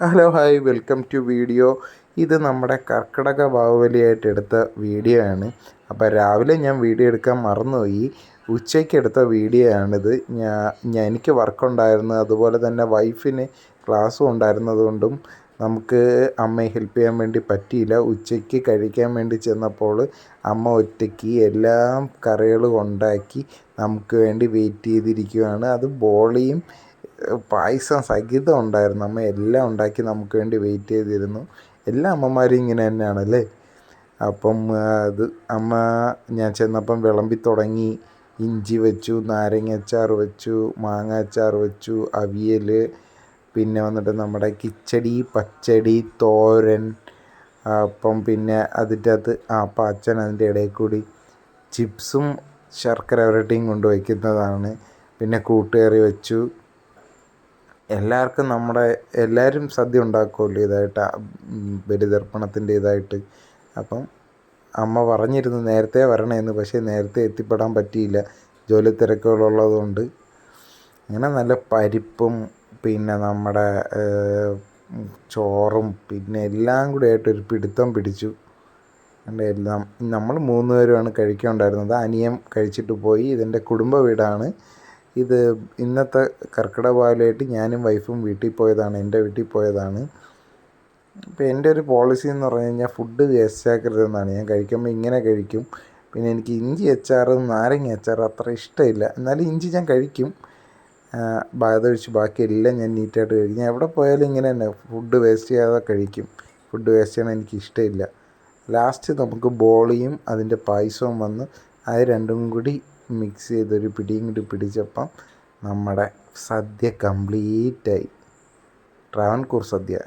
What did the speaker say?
Hello hi welcome to video. ഇത് നമ്മുടെ കർക്കിടക ബാഹുബലിയായിട്ട് എടുത്ത വീഡിയോ ആണ്. അപ്പോൾ രാവിലെ ഞാൻ വീഡിയോ എടുക്കാൻ മറന്നുപോയി. ഉച്ചയ്ക്ക് എടുത്ത വീഡിയോ ആണിത്. എനിക്ക് വർക്കുണ്ടായിരുന്നു, അതുപോലെ തന്നെ വൈഫിന് ക്ലാസ്സും ഉണ്ടായിരുന്നതുകൊണ്ടും നമുക്ക് അമ്മയെ ഹെൽപ്പ് ചെയ്യാൻ വേണ്ടി പറ്റിയില്ല. ഉച്ചയ്ക്ക് കഴിക്കാൻ വേണ്ടി ചെന്നപ്പോൾ അമ്മ ഒറ്റയ്ക്ക് എല്ലാം കറികളും ഉണ്ടാക്കി നമുക്ക് വേണ്ടി വെയിറ്റ് ചെയ്തിരിക്കുകയാണ്. അത് ബോളിയും പായസം സഹിതം ഉണ്ടായിരുന്നു. അമ്മ എല്ലാം ഉണ്ടാക്കി നമുക്ക് വേണ്ടി വെയിറ്റ് ചെയ്തിരുന്നു. എല്ലാ അമ്മമാരും ഇങ്ങനെ തന്നെയാണല്ലേ. അപ്പം അത് അമ്മ ഞാൻ ചെന്നപ്പം വിളമ്പി തുടങ്ങി. ഇഞ്ചി വെച്ചു, നാരങ്ങ അച്ചാർ വെച്ചു, മാങ്ങ അച്ചാർ വെച്ചു, അവിയൽ, പിന്നെ വന്നിട്ട് നമ്മുടെ കിച്ചടി, പച്ചടി, തോരൻ. അപ്പം പിന്നെ അതിൻ്റെ അകത്ത് അപ്പം അച്ഛൻ അതിൻ്റെ ഇടയിൽ കൂടി ചിപ്സും ശർക്കര വരട്ടിയും കൊണ്ട് വയ്ക്കുന്നതാണ്. പിന്നെ കൂട്ടുകറി വെച്ചു. എല്ലാവരും സദ്യ ഉണ്ടാക്കുമല്ലോ ഇതായിട്ട്, ബലിതർപ്പണത്തിൻ്റെ ഇതായിട്ട്. അപ്പം അമ്മ പറഞ്ഞിരുന്നു നേരത്തെ വരണമെന്ന്, പക്ഷേ നേരത്തെ എത്തിപ്പെടാൻ പറ്റിയില്ല, ജോലി തിരക്കുകളുള്ളത് കൊണ്ട്. അങ്ങനെ നല്ല പരിപ്പും പിന്നെ നമ്മുടെ ചോറും പിന്നെ എല്ലാം കൂടി ആയിട്ടൊരു പിടുത്തം പിടിച്ചു. എല്ലാം നമ്മൾ 3 പേരുമാണ് കഴിക്കാനുണ്ടായിരുന്നത്. അനിയൻ കഴിച്ചിട്ട് പോയി. ഇതെൻ്റെ കുടുംബ വീടാണ്. ഇത് ഇന്നത്തെ കർക്കിടക ബാഹുബലിയായിട്ട് ഞാനും വൈഫും വീട്ടിൽ പോയതാണ്, എൻ്റെ വീട്ടിൽ പോയതാണ്. അപ്പോൾ എൻ്റെ ഒരു പോളിസി എന്ന് പറഞ്ഞു കഴിഞ്ഞാൽ ഫുഡ് വേസ്റ്റ് ആക്കരുതെന്നാണ്. ഞാൻ കഴിക്കുമ്പോൾ ഇങ്ങനെ കഴിക്കും. പിന്നെ എനിക്ക് ഇഞ്ചി അച്ചാറും നാരങ്ങ അച്ചാറും അത്ര ഇഷ്ടമില്ല, എന്നാലും ഇഞ്ചി ഞാൻ കഴിക്കും. അതൊഴിച്ച് ബാക്കിയെല്ലാം ഞാൻ നീറ്റായിട്ട് കഴിക്കും. ഞാൻ എവിടെ പോയാലും ഇങ്ങനെ തന്നെ ഫുഡ് വേസ്റ്റ് ചെയ്യാതെ കഴിക്കും. ഫുഡ് വേസ്റ്റ് ചെയ്യണം എനിക്ക് ഇഷ്ടമില്ല. ലാസ്റ്റ് നമുക്ക് ബോളിയും അതിൻ്റെ പായസവും വന്ന് അത് രണ്ടും കൂടി മിക്സ് ചെയ്തൊരു പിടിയും കൂടി പിടിച്ചപ്പം നമ്മുടെ സദ്യ കംപ്ലീറ്റായി. ട്രാവൻകൂർ സദ്യ.